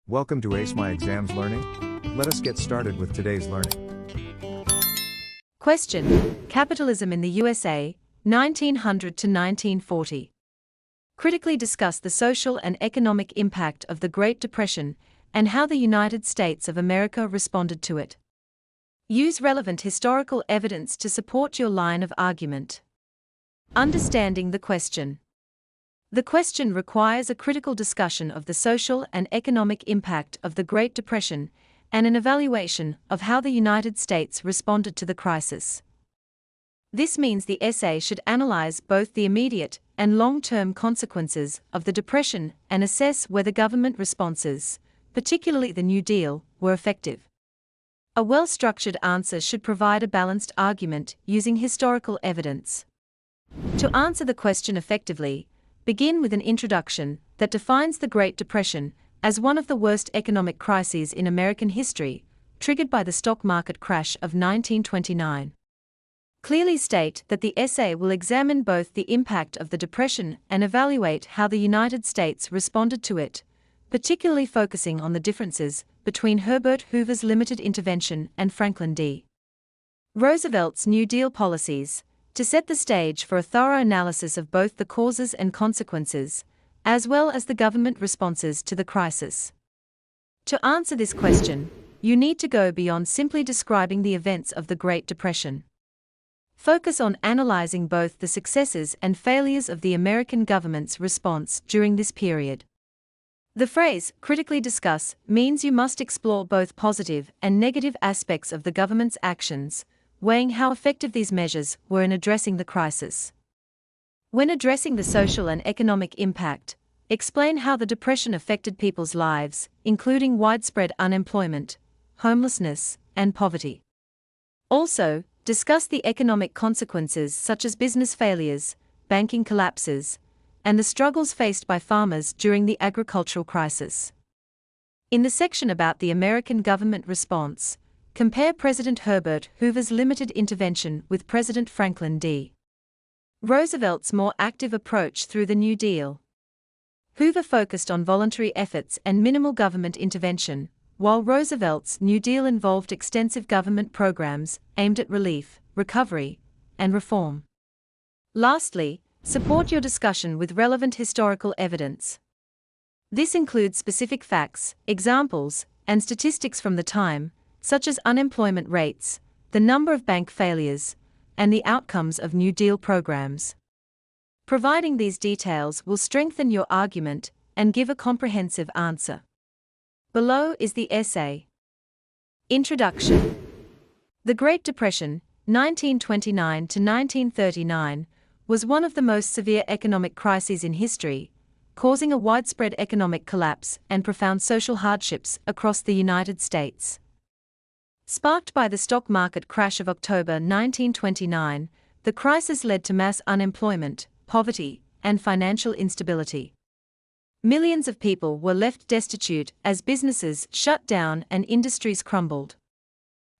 Welcome to Ace My Exams Learning. Let us get started with today's learning. Question: Capitalism in the USA, 1900 to 1940. Critically discuss the social and economic impact of the Great Depression and how the United States of America responded to it. Use relevant historical evidence to support your line of argument. Understanding the question. The question requires a critical discussion of the social and economic impact of the Great Depression and an evaluation of how the United States responded to the crisis. This means the essay should analyze both the immediate and long-term consequences of the Depression and assess whether government responses, particularly the New Deal, were effective. A well-structured answer should provide a balanced argument using historical evidence. To answer the question effectively, begin with an introduction that defines the Great Depression as one of the worst economic crises in American history, triggered by the stock market crash of 1929. Clearly state that the essay will examine both the impact of the Depression and evaluate how the United States responded to it, particularly focusing on the differences between Herbert Hoover's limited intervention and Franklin D. Roosevelt's New Deal policies, to set the stage for a thorough analysis of both the causes and consequences, as well as the government responses to the crisis. To answer this question, you need to go beyond simply describing the events of the Great Depression. Focus on analyzing both the successes and failures of the American government's response during this period. The phrase, critically discuss, means you must explore both positive and negative aspects of the government's actions, weighing how effective these measures were in addressing the crisis. When addressing the social and economic impact, explain how the Depression affected people's lives, including widespread unemployment, homelessness, and poverty. Also, discuss the economic consequences such as business failures, banking collapses, and the struggles faced by farmers during the agricultural crisis. In the section about the American government response, compare President Herbert Hoover's limited intervention with President Franklin D. Roosevelt's more active approach through the New Deal. Hoover focused on voluntary efforts and minimal government intervention, while Roosevelt's New Deal involved extensive government programs aimed at relief, recovery, and reform. Lastly, support your discussion with relevant historical evidence. This includes specific facts, examples, and statistics from the time, such as unemployment rates, the number of bank failures, and the outcomes of New Deal programs. Providing these details will strengthen your argument and give a comprehensive answer. Below is the essay. Introduction. The Great Depression, 1929 to 1939, was one of the most severe economic crises in history, causing a widespread economic collapse and profound social hardships across the United States. Sparked by the stock market crash of October 1929, the crisis led to mass unemployment, poverty, and financial instability. Millions of people were left destitute as businesses shut down and industries crumbled.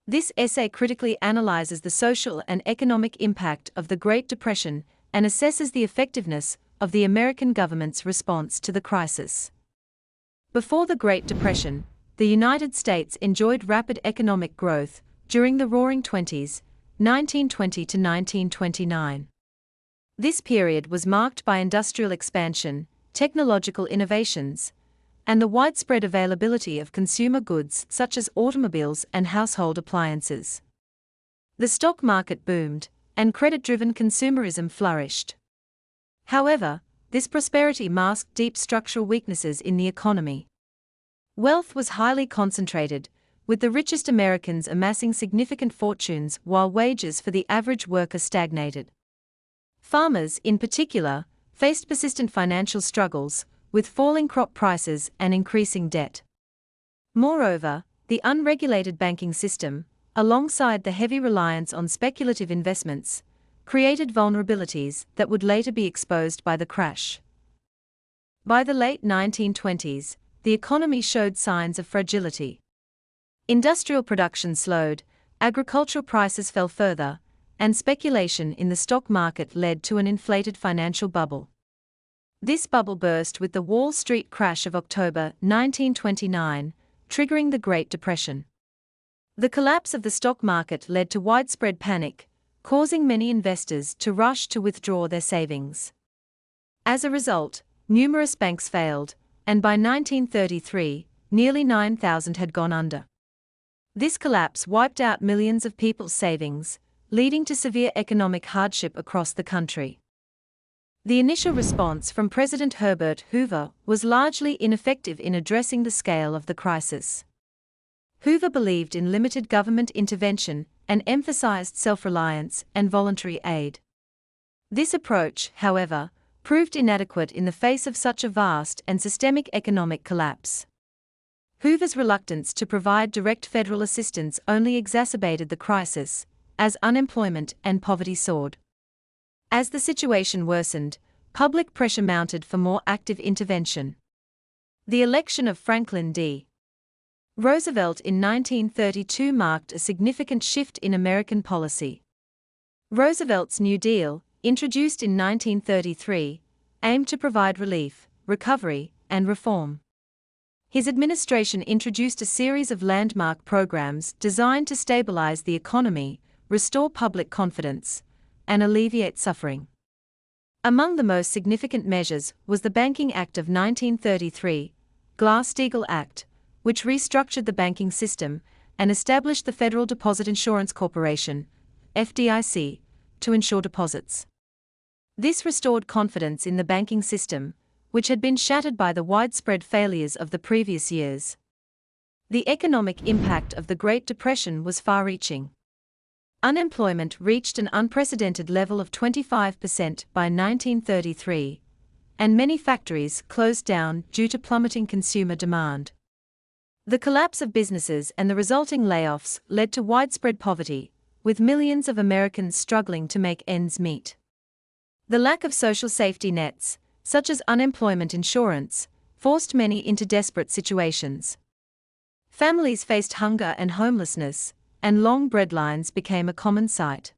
This essay critically analyzes the social and economic impact of the Great Depression and assesses the effectiveness of the American government's response to the crisis. Before the Great Depression, the United States enjoyed rapid economic growth during the Roaring Twenties, 1920 to 1929. This period was marked by industrial expansion, technological innovations, and the widespread availability of consumer goods such as automobiles and household appliances. The stock market boomed, and credit-driven consumerism flourished. However, this prosperity masked deep structural weaknesses in the economy. Wealth was highly concentrated, with the richest Americans amassing significant fortunes while wages for the average worker stagnated. Farmers, in particular, faced persistent financial struggles, with falling crop prices and increasing debt. Moreover, the unregulated banking system, alongside the heavy reliance on speculative investments, created vulnerabilities that would later be exposed by the crash. By the late 1920s, the economy showed signs of fragility. Industrial production slowed, agricultural prices fell further, and speculation in the stock market led to an inflated financial bubble. This bubble burst with the Wall Street crash of October 1929, triggering the Great Depression. The collapse of the stock market led to widespread panic, causing many investors to rush to withdraw their savings. As a result, numerous banks failed, and by 1933, nearly 9,000 had gone under. This collapse wiped out millions of people's savings, leading to severe economic hardship across the country. The initial response from President Herbert Hoover was largely ineffective in addressing the scale of the crisis. Hoover believed in limited government intervention and emphasized self-reliance and voluntary aid. This approach, however, proved inadequate in the face of such a vast and systemic economic collapse. Hoover's reluctance to provide direct federal assistance only exacerbated the crisis, as unemployment and poverty soared. As the situation worsened, public pressure mounted for more active intervention. The election of Franklin D. Roosevelt in 1932 marked a significant shift in American policy. Roosevelt's New Deal, introduced in 1933, aimed to provide relief, recovery, and reform. His administration introduced a series of landmark programs designed to stabilize the economy, restore public confidence, and alleviate suffering. Among the most significant measures was the Banking Act of 1933, Glass-Steagall Act, which restructured the banking system and established the Federal Deposit Insurance Corporation, FDIC, to insure deposits. This restored confidence in the banking system, which had been shattered by the widespread failures of the previous years. The economic impact of the Great Depression was far-reaching. Unemployment reached an unprecedented level of 25% by 1933, and many factories closed down due to plummeting consumer demand. The collapse of businesses and the resulting layoffs led to widespread poverty, with millions of Americans struggling to make ends meet. The lack of social safety nets, such as unemployment insurance, forced many into desperate situations. Families faced hunger and homelessness, and long bread lines became a common sight.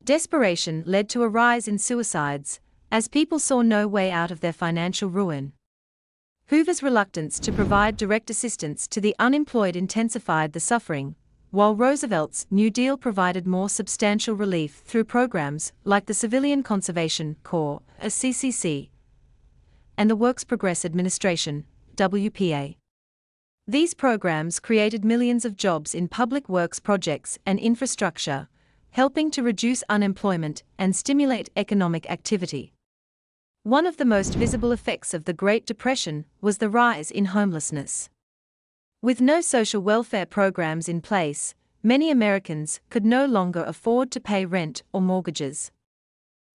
Desperation led to a rise in suicides, as people saw no way out of their financial ruin. Hoover's reluctance to provide direct assistance to the unemployed intensified the suffering, while Roosevelt's New Deal provided more substantial relief through programs like the Civilian Conservation Corps, a CCC, and the Works Progress Administration, WPA. These programs created millions of jobs in public works projects and infrastructure, helping to reduce unemployment and stimulate economic activity. One of the most visible effects of the Great Depression was the rise in homelessness. With no social welfare programs in place, many Americans could no longer afford to pay rent or mortgages.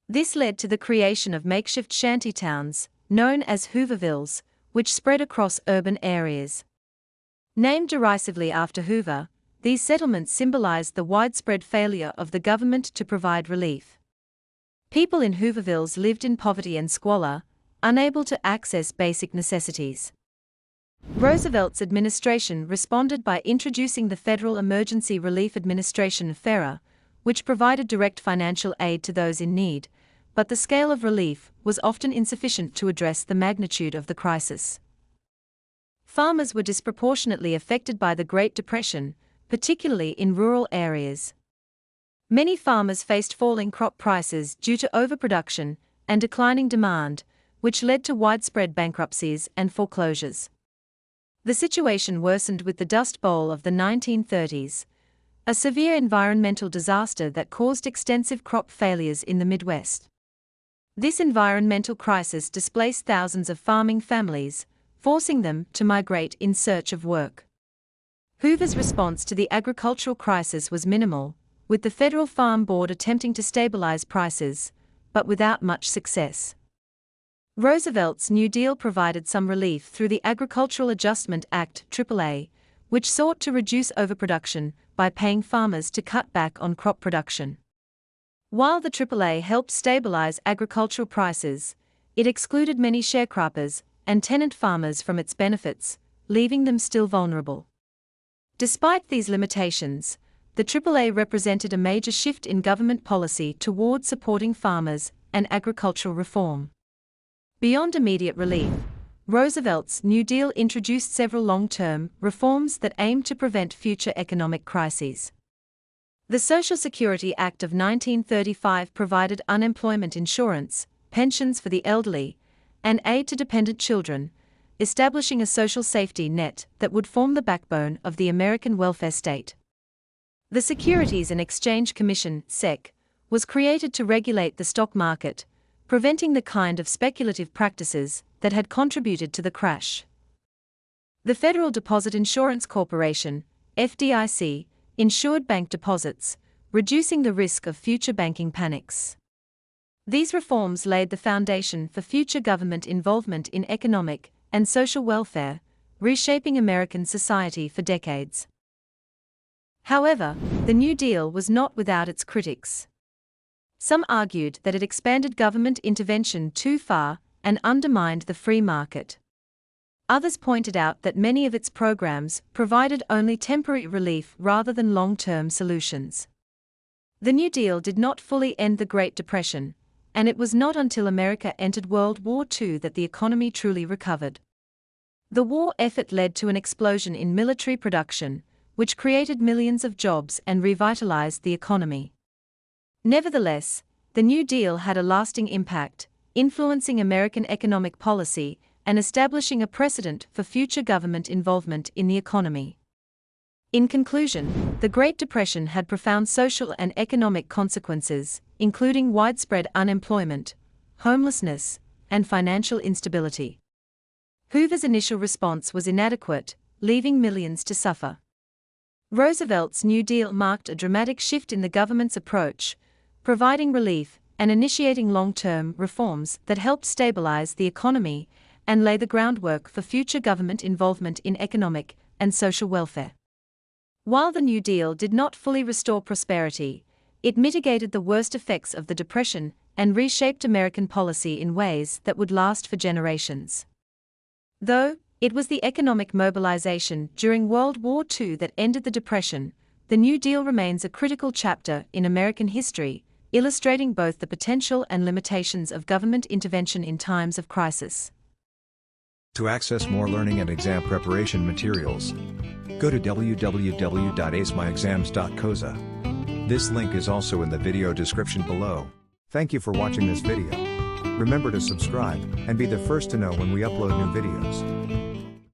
This led to the creation of makeshift shantytowns, known as Hoovervilles, which spread across urban areas. Named derisively after Hoover, these settlements symbolized the widespread failure of the government to provide relief. People in Hoovervilles lived in poverty and squalor, unable to access basic necessities. Roosevelt's administration responded by introducing the Federal Emergency Relief Administration (FERA), which provided direct financial aid to those in need, but the scale of relief was often insufficient to address the magnitude of the crisis. Farmers were disproportionately affected by the Great Depression, particularly in rural areas. Many farmers faced falling crop prices due to overproduction and declining demand, which led to widespread bankruptcies and foreclosures. The situation worsened with the Dust Bowl of the 1930s, a severe environmental disaster that caused extensive crop failures in the Midwest. This environmental crisis displaced thousands of farming families, forcing them to migrate in search of work. Hoover's response to the agricultural crisis was minimal, with the Federal Farm Board attempting to stabilize prices, but without much success. Roosevelt's New Deal provided some relief through the Agricultural Adjustment Act AAA, which sought to reduce overproduction by paying farmers to cut back on crop production. While the AAA helped stabilize agricultural prices, it excluded many sharecroppers and tenant farmers from its benefits, leaving them still vulnerable. Despite these limitations, the AAA represented a major shift in government policy toward supporting farmers and agricultural reform. Beyond immediate relief, Roosevelt's New Deal introduced several long-term reforms that aimed to prevent future economic crises. The Social Security Act of 1935 provided unemployment insurance, pensions for the elderly, and aid to dependent children, establishing a social safety net that would form the backbone of the American welfare state. The Securities and Exchange Commission (SEC) was created to regulate the stock market, preventing the kind of speculative practices that had contributed to the crash. The Federal Deposit Insurance Corporation (FDIC) insured bank deposits, reducing the risk of future banking panics. These reforms laid the foundation for future government involvement in economic and social welfare, reshaping American society for decades. However, the New Deal was not without its critics. Some argued that it expanded government intervention too far and undermined the free market. Others pointed out that many of its programs provided only temporary relief rather than long-term solutions. The New Deal did not fully end the Great Depression, and it was not until America entered World War II that the economy truly recovered. The war effort led to an explosion in military production, which created millions of jobs and revitalized the economy. Nevertheless, the New Deal had a lasting impact, influencing American economic policy and establishing a precedent for future government involvement in the economy. In conclusion, the Great Depression had profound social and economic consequences, including widespread unemployment, homelessness, and financial instability. Hoover's initial response was inadequate, leaving millions to suffer. Roosevelt's New Deal marked a dramatic shift in the government's approach, providing relief and initiating long-term reforms that helped stabilize the economy and lay the groundwork for future government involvement in economic and social welfare. While the New Deal did not fully restore prosperity, it mitigated the worst effects of the Depression and reshaped American policy in ways that would last for generations. Though it was the economic mobilization during World War II that ended the Depression, the New Deal remains a critical chapter in American history, illustrating both the potential and limitations of government intervention in times of crisis. To access more learning and exam preparation materials, go to www.acemyexams.coza. This link is also in the video description below. Thank you for watching this video. Remember to subscribe and be the first to know when we upload new videos.